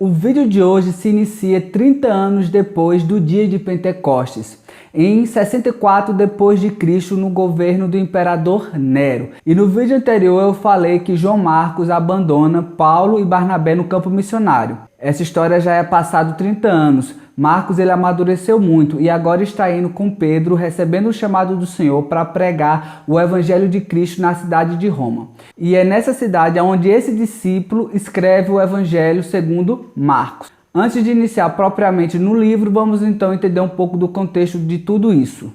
O vídeo de hoje se inicia 30 anos depois do dia de Pentecostes, em 64 depois de Cristo, no governo do imperador Nero. E no vídeo anterior eu falei que João Marcos abandona Paulo e Barnabé no campo missionário. Essa história já é passado 30 anos. Marcos ele amadureceu muito e agora está indo com Pedro, recebendo o chamado do Senhor para pregar o Evangelho de Cristo na cidade de Roma. E é nessa cidade onde esse discípulo escreve o Evangelho segundo Marcos. Antes de iniciar propriamente no livro, vamos então entender um pouco do contexto de tudo isso.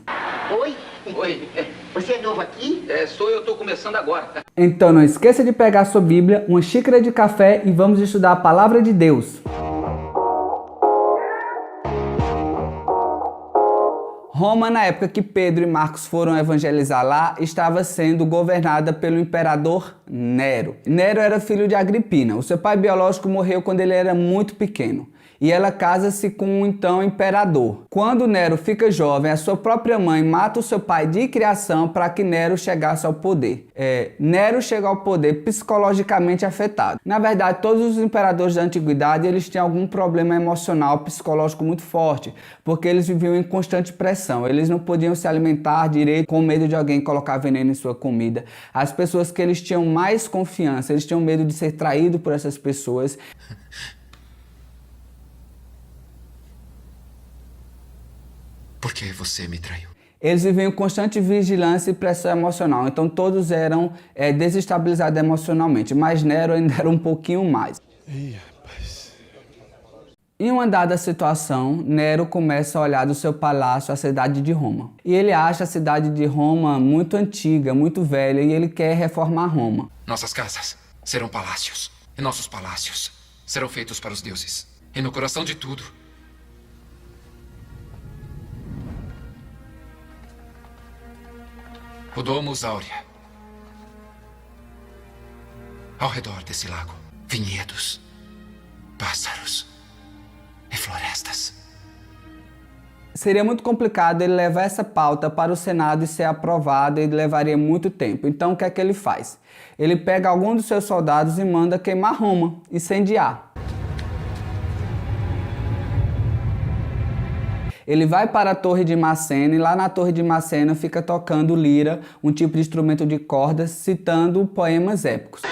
Oi. Oi. Você é novo aqui? Sou eu, tô começando agora. Então não esqueça de pegar sua Bíblia, uma xícara de café e vamos estudar a Palavra de Deus. Roma, na época que Pedro e Marcos foram evangelizar lá, estava sendo governada pelo imperador Nero. Nero era filho de Agripina. O seu pai biológico morreu quando ele era muito pequeno. E ela casa-se com o então imperador. Quando Nero fica jovem, a sua própria mãe mata o seu pai de criação para que Nero chegasse ao poder. Nero chega ao poder psicologicamente afetado. Na verdade, todos os imperadores da antiguidade eles tinham algum problema emocional, psicológico muito forte, porque eles viviam em constante pressão. Eles não podiam se alimentar direito com medo de alguém colocar veneno em sua comida. As pessoas que eles tinham mais confiança, eles tinham medo de ser traído por essas pessoas. Por que você me traiu? Eles viviam em constante vigilância e pressão emocional, então todos eram desestabilizados emocionalmente, mas Nero ainda era um pouquinho mais. Ih, rapaz. Em uma dada situação, Nero começa a olhar do seu palácio a cidade de Roma. E ele acha a cidade de Roma muito antiga, muito velha, e ele quer reformar Roma. Nossas casas serão palácios, e nossos palácios serão feitos para os deuses. E no coração de tudo, o Domus Áurea. Ao redor desse lago, vinhedos, pássaros e florestas. Seria muito complicado ele levar essa pauta para o Senado e ser aprovada, e levaria muito tempo. Então o que é que ele faz? Ele pega algum dos seus soldados e manda queimar Roma, incendiar. Ele vai para a Torre de Macena e lá na Torre de Macena fica tocando lira, um tipo de instrumento de cordas, citando poemas épicos.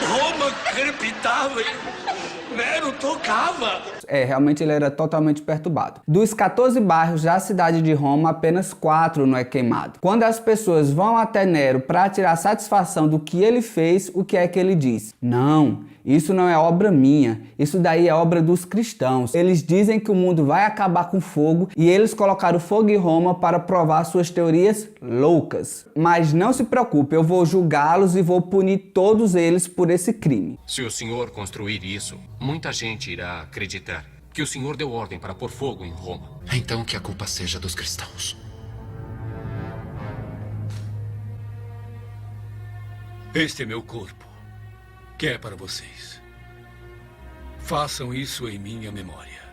Roma crepitava e Nero tocava. Realmente ele era totalmente perturbado. Dos 14 bairros da cidade de Roma, apenas 4 não é queimado. Quando as pessoas vão até Nero para tirar satisfação do que ele fez, o que é que ele diz? Não, isso não é obra minha, isso daí é obra dos cristãos. Eles dizem que o mundo vai acabar com fogo e eles colocaram fogo em Roma para provar suas teorias loucas. Mas não se preocupe, eu vou julgá-los e vou punir todos eles por esse crime. Se o senhor construir isso, muita gente irá acreditar que o senhor deu ordem para pôr fogo em Roma. Então que a culpa seja dos cristãos. Este é meu corpo, que é para vocês. Façam isso em minha memória.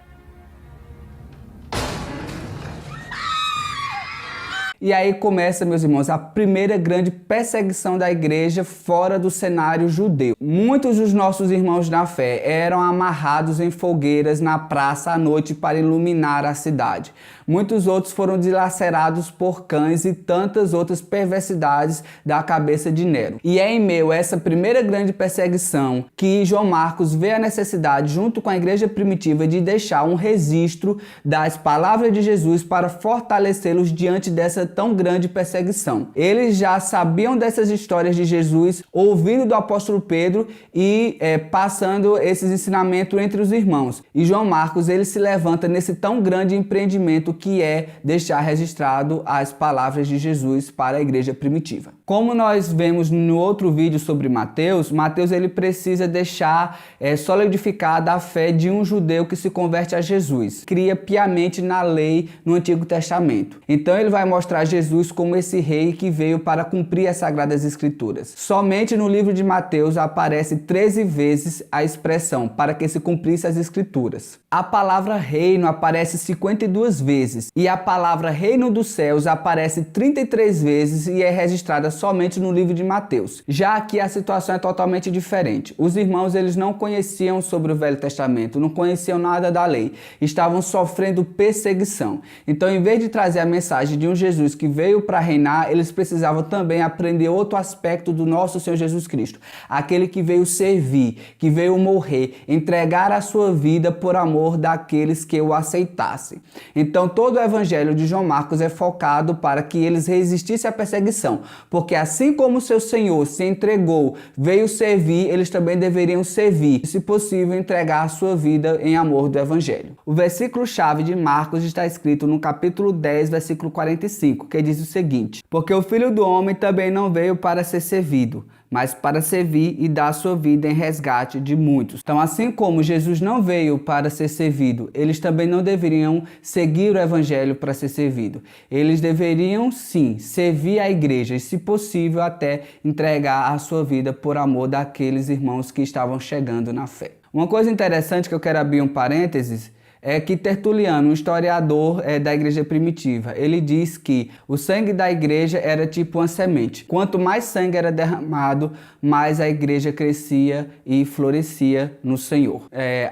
E aí começa, meus irmãos, a primeira grande perseguição da igreja fora do cenário judeu. Muitos dos nossos irmãos na fé eram amarrados em fogueiras na praça à noite para iluminar a cidade. Muitos outros foram dilacerados por cães e tantas outras perversidades da cabeça de Nero. E é em meio a essa primeira grande perseguição que João Marcos vê a necessidade, junto com a igreja primitiva, de deixar um registro das palavras de Jesus para fortalecê-los diante dessa tão grande perseguição. Eles já sabiam dessas histórias de Jesus, ouvindo do apóstolo Pedro e passando esses ensinamentos entre os irmãos. E João Marcos ele se levanta nesse tão grande empreendimento que é deixar registrado as palavras de Jesus para a igreja primitiva. Como nós vemos no outro vídeo sobre Mateus, ele precisa deixar solidificada a fé de um judeu que se converte a Jesus, cria piamente na lei no Antigo Testamento. Então ele vai mostrar Jesus como esse rei que veio para cumprir as Sagradas Escrituras. Somente no livro de Mateus aparece 13 vezes a expressão para que se cumprisse as Escrituras. A palavra reino aparece 52 vezes e a palavra reino dos céus aparece 33 vezes e é registrada somente no livro de Mateus. Já aqui a situação é totalmente diferente. Os irmãos, eles não conheciam sobre o Velho Testamento, não conheciam nada da lei, estavam sofrendo perseguição. Então, em vez de trazer a mensagem de um Jesus que veio para reinar, eles precisavam também aprender outro aspecto do nosso Senhor Jesus Cristo, aquele que veio servir, que veio morrer, entregar a sua vida por amor daqueles que o aceitassem. Então, todo o evangelho de João Marcos é focado para que eles resistissem à perseguição, porque assim como seu Senhor se entregou, veio servir, eles também deveriam servir, se possível, entregar a sua vida em amor do evangelho. O versículo-chave de Marcos está escrito no capítulo 10, versículo 45, que diz o seguinte: porque o Filho do Homem também não veio para ser servido, mas para servir e dar a sua vida em resgate de muitos. Então, assim como Jesus não veio para ser servido, eles também não deveriam seguir o evangelho para ser servido. Eles deveriam, sim, servir a igreja e, se possível, até entregar a sua vida por amor daqueles irmãos que estavam chegando na fé. Uma coisa interessante que eu quero abrir um parênteses é que Tertuliano, um historiador da igreja primitiva, ele diz que o sangue da igreja era tipo uma semente. Quanto mais sangue era derramado, mais a igreja crescia e florescia no Senhor.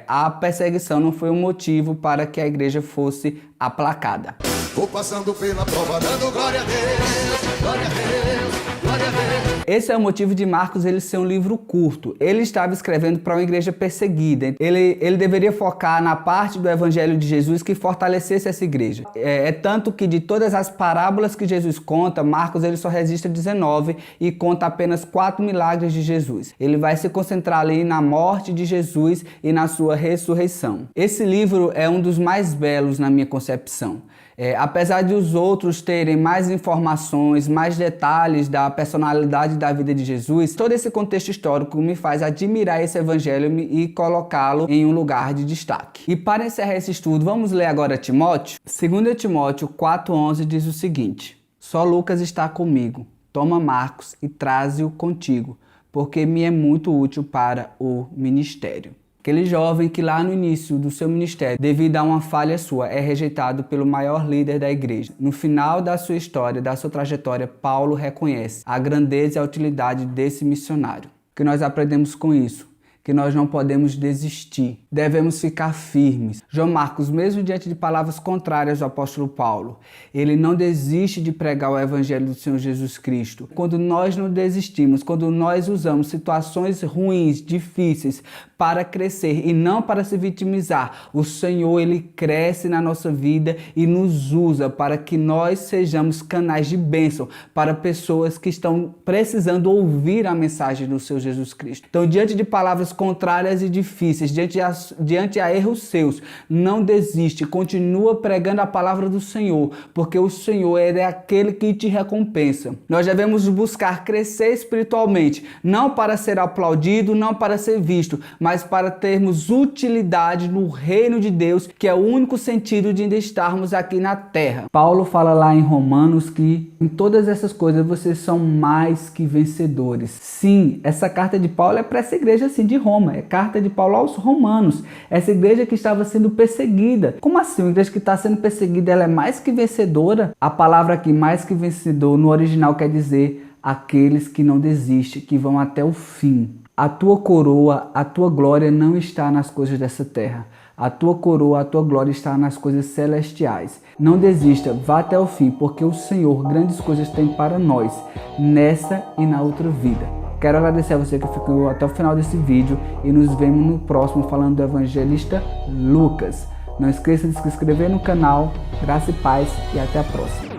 A perseguição não foi um motivo para que a igreja fosse aplacada. Vou passando pela prova, dando glória a Deus, glória a Deus, glória a Deus. Esse é o motivo de Marcos ele ser um livro curto. Ele estava escrevendo para uma igreja perseguida. Ele deveria focar na parte do evangelho de Jesus que fortalecesse essa igreja. Tanto que de todas as parábolas que Jesus conta, Marcos ele só registra 19 e conta apenas 4 milagres de Jesus. Ele vai se concentrar ali na morte de Jesus e na sua ressurreição. Esse livro é um dos mais belos na minha concepção. Apesar de os outros terem mais informações, mais detalhes da personalidade da vida de Jesus, todo esse contexto histórico me faz admirar esse evangelho e colocá-lo em um lugar de destaque. E para encerrar esse estudo, vamos ler agora Timóteo? 2 Timóteo 4,11 diz o seguinte: só Lucas está comigo, toma Marcos e traze-o contigo, porque me é muito útil para o ministério. Aquele jovem que lá no início do seu ministério, devido a uma falha sua, é rejeitado pelo maior líder da igreja. No final da sua história, da sua trajetória, Paulo reconhece a grandeza e a utilidade desse missionário. O que nós aprendemos com isso? Que nós não podemos desistir, devemos ficar firmes. João Marcos, mesmo diante de palavras contrárias do apóstolo Paulo, ele não desiste de pregar o evangelho do Senhor Jesus Cristo. Quando nós não desistimos, quando nós usamos situações ruins, difíceis, para crescer e não para se vitimizar, o Senhor ele cresce na nossa vida e nos usa para que nós sejamos canais de bênção para pessoas que estão precisando ouvir a mensagem do Senhor Jesus Cristo. Então, diante de palavras contrárias e difíceis, diante a erros seus, não desiste, continua pregando a palavra do Senhor, porque o Senhor é aquele que te recompensa. Nós devemos buscar crescer espiritualmente, não para ser aplaudido, não para ser visto, mas para termos utilidade no reino de Deus, que é o único sentido de ainda estarmos aqui na terra. Paulo fala lá em Romanos que em todas essas coisas vocês são mais que vencedores. Sim, essa carta de Paulo é para essa igreja assim de Roma, é carta de Paulo aos romanos, essa igreja que estava sendo perseguida. Como assim? Uma igreja que está sendo perseguida, ela é mais que vencedora? A palavra aqui, mais que vencedor, no original quer dizer aqueles que não desistem, que vão até o fim. A tua coroa, a tua glória não está nas coisas dessa terra. A tua coroa, a tua glória está nas coisas celestiais. Não desista, vá até o fim, porque o Senhor grandes coisas tem para nós, nessa e na outra vida. Quero agradecer a você que ficou até o final desse vídeo e nos vemos no próximo falando do evangelista Lucas. Não esqueça de se inscrever no canal. Graça e paz e até a próxima.